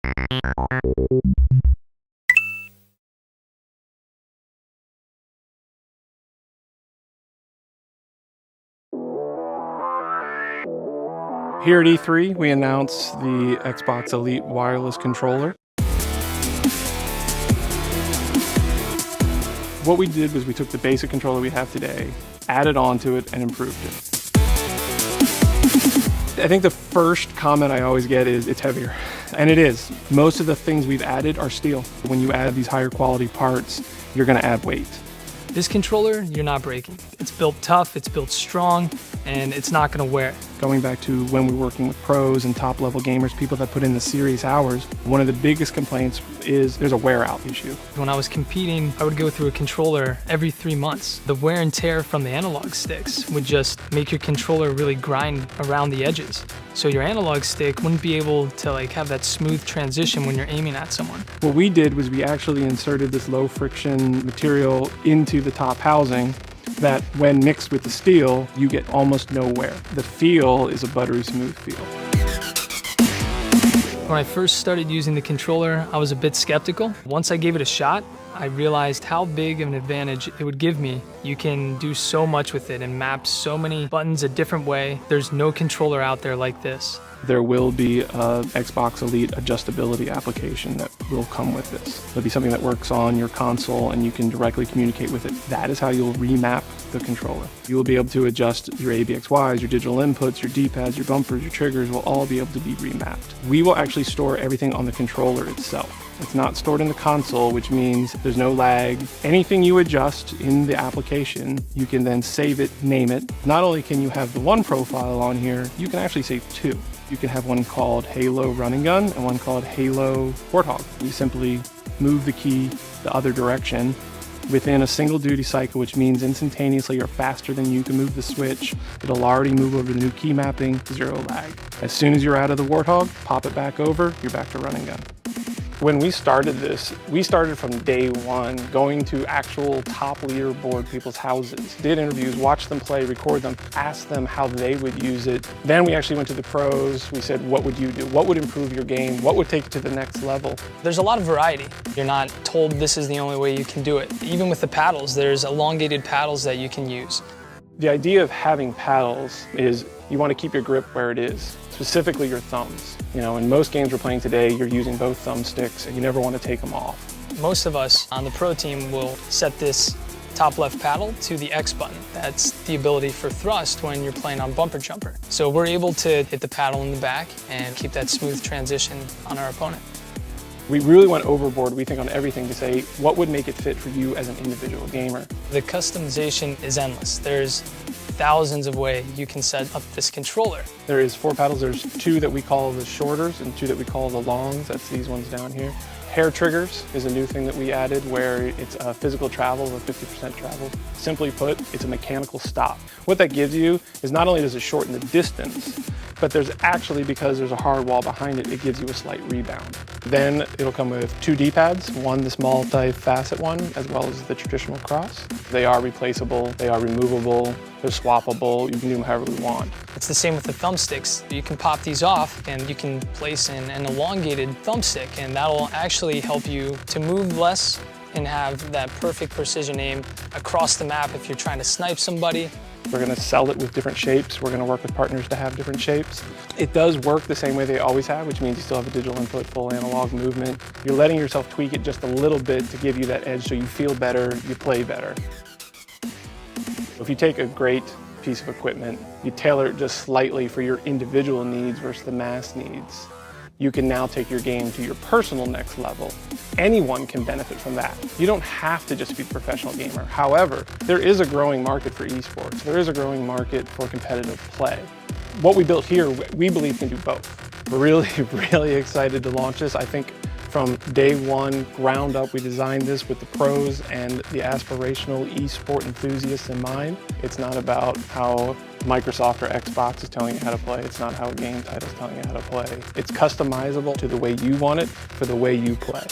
Here at E3, we announced the Xbox Elite wireless controller. What we did was we took the basic controller we have today, added on to it, and improved it. I think the first comment I always get is it's heavier. And it is. Most of the things we've added are steel. When you add these higher quality parts, you're going to add weight. This controller, you're not breaking. It's built tough, it's built strong, and it's not going to wear. Going back to when we're working with pros and top-level gamers, people that put in the serious hours, one of the biggest complaints is there's a wear-out issue. When I was competing, I would go through a controller every 3 months. The wear and tear from the analog sticks would just make your controller really grind around the edges. So your analog stick wouldn't be able to have that smooth transition when you're aiming at someone. What we did was we actually inserted this low-friction material into the top housing that when mixed with the steel, you get almost no wear. The feel is a buttery smooth feel. When I first started using the controller, I was a bit skeptical. Once I gave it a shot, I realized how big of an advantage it would give me. You can do so much with it and map so many buttons a different way. There's no controller out there like this. There will be a Xbox Elite Adjustability application that will come with this. It'll be something that works on your console and you can directly communicate with it. That is how you'll remap the controller. You will be able to adjust your ABXYs, your digital inputs, your D-pads, your bumpers, your triggers will all be able to be remapped. We will actually store everything on the controller itself. It's not stored in the console, which means there's no lag. Anything you adjust in the application, you can then save it, name it. Not only can you have the one profile on here, you can actually save two. You can have one called Halo Running Gun and one called Halo Warthog. You simply move the key the other direction within a single duty cycle, which means instantaneously or faster than you can move the switch. It'll already move over the new key mapping, zero lag. As soon as you're out of the Warthog, pop it back over, you're back to Running Gun. When we started this, we started from day one, going to actual top leaderboard people's houses, did interviews, watched them play, record them, asked them how they would use it. Then we actually went to the pros. We said, what would you do? What would improve your game? What would take it to the next level? There's a lot of variety. You're not told this is the only way you can do it. Even with the paddles, there's elongated paddles that you can use. The idea of having paddles is you want to keep your grip where it is, specifically your thumbs. You know, in most games we're playing today, you're using both thumbsticks and you never want to take them off. Most of us on the pro team will set this top left paddle to the X button. That's the ability for thrust when you're playing on bumper jumper. So we're able to hit the paddle in the back and keep that smooth transition on our opponent. We really went overboard, we think, on everything to say what would make it fit for you as an individual gamer. The customization is endless. There's thousands of ways you can set up this controller. There is 4 paddles. There's 2 that we call the shorters and 2 that we call the longs. That's these ones down here. Hair triggers is a new thing that we added where it's a physical travel or 50% travel. Simply put, it's a mechanical stop. What that gives you is not only does it shorten the distance, but there's actually, because there's a hard wall behind it, it gives you a slight rebound. Then it'll come with 2 D-pads, one this multi-facet one, as well as the traditional cross. They are replaceable, they are removable, they're swappable, you can do them however you want. It's the same with the thumbsticks. You can pop these off and you can place in an elongated thumbstick, and that'll actually help you to move less and have that perfect precision aim across the map if you're trying to snipe somebody. We're going to sell it with different shapes. We're going to work with partners to have different shapes. It does work the same way they always have, which means you still have a digital input, full analog movement. You're letting yourself tweak it just a little bit to give you that edge so you feel better, you play better. If you take a great piece of equipment, you tailor it just slightly for your individual needs versus the mass needs, you can now take your game to your personal next level. Anyone can benefit from that. You don't have to just be a professional gamer. However, there is a growing market for esports. There is a growing market for competitive play. What we built here, we believe can do both. We're really excited to launch this. I think from day one, ground up, we designed this with the pros and the aspirational esport enthusiasts in mind. It's not about how Microsoft or Xbox is telling you how to play. It's not how a game title is telling you how to play. It's customizable to the way you want it for the way you play.